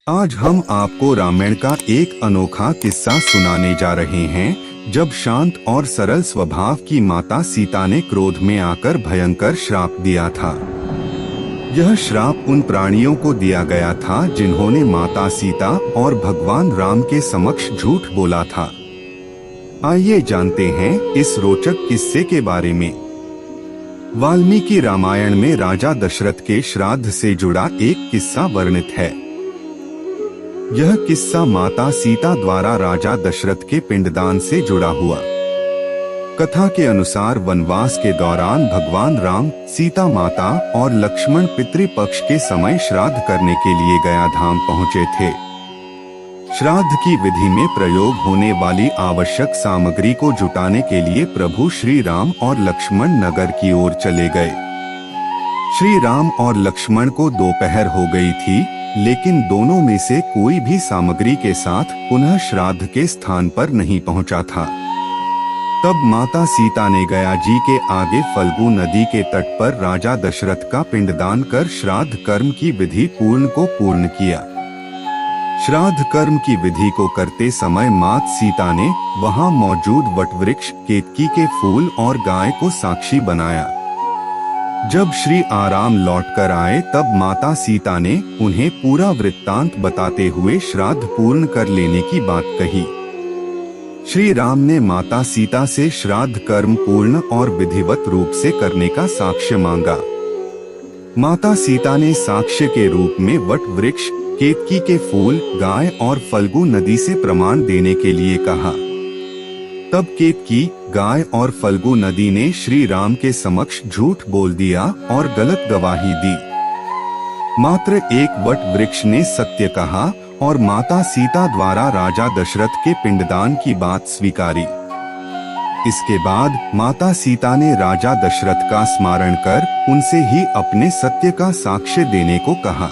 आज हम आपको रामायण का एक अनोखा किस्सा सुनाने जा रहे हैं, जब शांत और सरल स्वभाव की माता सीता ने क्रोध में आकर भयंकर श्राप दिया था। यह श्राप उन प्राणियों को दिया गया था जिन्होंने माता सीता और भगवान राम के समक्ष झूठ बोला था। आइए जानते हैं इस रोचक किस्से के बारे में। वाल्मीकि रामायण में राजा दशरथ के श्राद्ध से जुड़ा एक किस्सा वर्णित है। यह किस्सा माता सीता द्वारा राजा दशरथ के पिंडदान से जुड़ा हुआ। कथा के अनुसार वनवास के दौरान भगवान राम, सीता माता और लक्ष्मण पितृपक्ष के समय श्राद्ध करने के लिए गया धाम पहुँचे थे। श्राद्ध की विधि में प्रयोग होने वाली आवश्यक सामग्री को जुटाने के लिए प्रभु श्री राम और लक्ष्मण नगर की ओर चले गए। श्री राम और लक्ष्मण को दोपहर हो गई थी, लेकिन दोनों में से कोई भी सामग्री के साथ पुनः श्राद्ध के स्थान पर नहीं पहुंचा था। तब माता सीता ने गया जी के आगे फल्गु नदी के तट पर राजा दशरथ का पिंडदान कर श्राद्ध कर्म की विधि पूर्ण किया। श्राद्ध कर्म की विधि को करते समय माता सीता ने वहां मौजूद वटवृक्ष, केतकी के फूल और गाय को साक्षी बनाया। जब श्री आराम लौटकर आए तब माता सीता ने उन्हें पूरा वृत्तांत बताते हुए श्राद्ध पूर्ण कर लेने की बात कही। श्री राम ने माता सीता से श्राद्ध कर्म पूर्ण और विधिवत रूप से करने का साक्ष्य मांगा। माता सीता ने साक्ष्य के रूप में वट वृक्ष, केतकी के फूल, गाय और फल्गु नदी से प्रमाण देने के लिए कहा। तब केतकी, गाय और फल्गु नदी ने श्री राम के समक्ष झूठ बोल दिया और गलत गवाही दी। मात्र एक वट वृक्ष ने सत्य कहा और माता सीता द्वारा राजा दशरथ के पिंडदान की बात स्वीकारी। इसके बाद माता सीता ने राजा दशरथ का स्मरण कर उनसे ही अपने सत्य का साक्ष्य देने को कहा।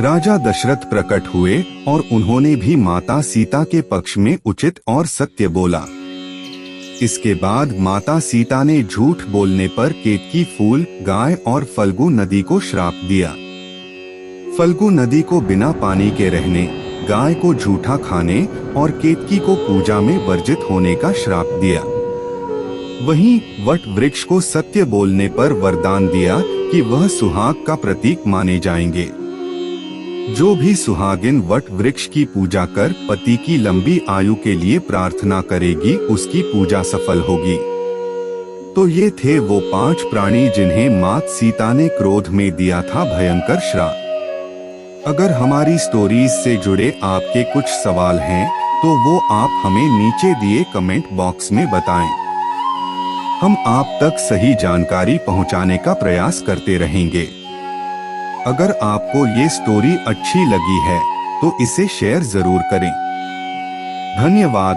राजा दशरथ प्रकट हुए और उन्होंने भी माता सीता के पक्ष में उचित और सत्य बोला। इसके बाद माता सीता ने झूठ बोलने पर केतकी फूल, गाय और फल्गु नदी को श्राप दिया। फल्गु नदी को बिना पानी के रहने, गाय को झूठा खाने और केतकी को पूजा में वर्जित होने का श्राप दिया। वहीं वट वृक्ष को सत्य बोलने पर वरदान दिया कि वह सुहाग का प्रतीक माने जाएंगे। जो भी सुहागिन वट वृक्ष की पूजा कर पति की लंबी आयु के लिए प्रार्थना करेगी, उसकी पूजा सफल होगी। तो ये थे वो 5 प्राणी जिन्हें माता सीता ने क्रोध में दिया था भयंकर श्राप। अगर हमारी स्टोरीज से जुड़े आपके कुछ सवाल हैं तो वो आप हमें नीचे दिए कमेंट बॉक्स में बताएं। हम आप तक सही जानकारी पहुंचाने का प्रयास करते रहेंगे। अगर आपको ये स्टोरी अच्छी लगी है तो इसे शेयर जरूर करें। धन्यवाद।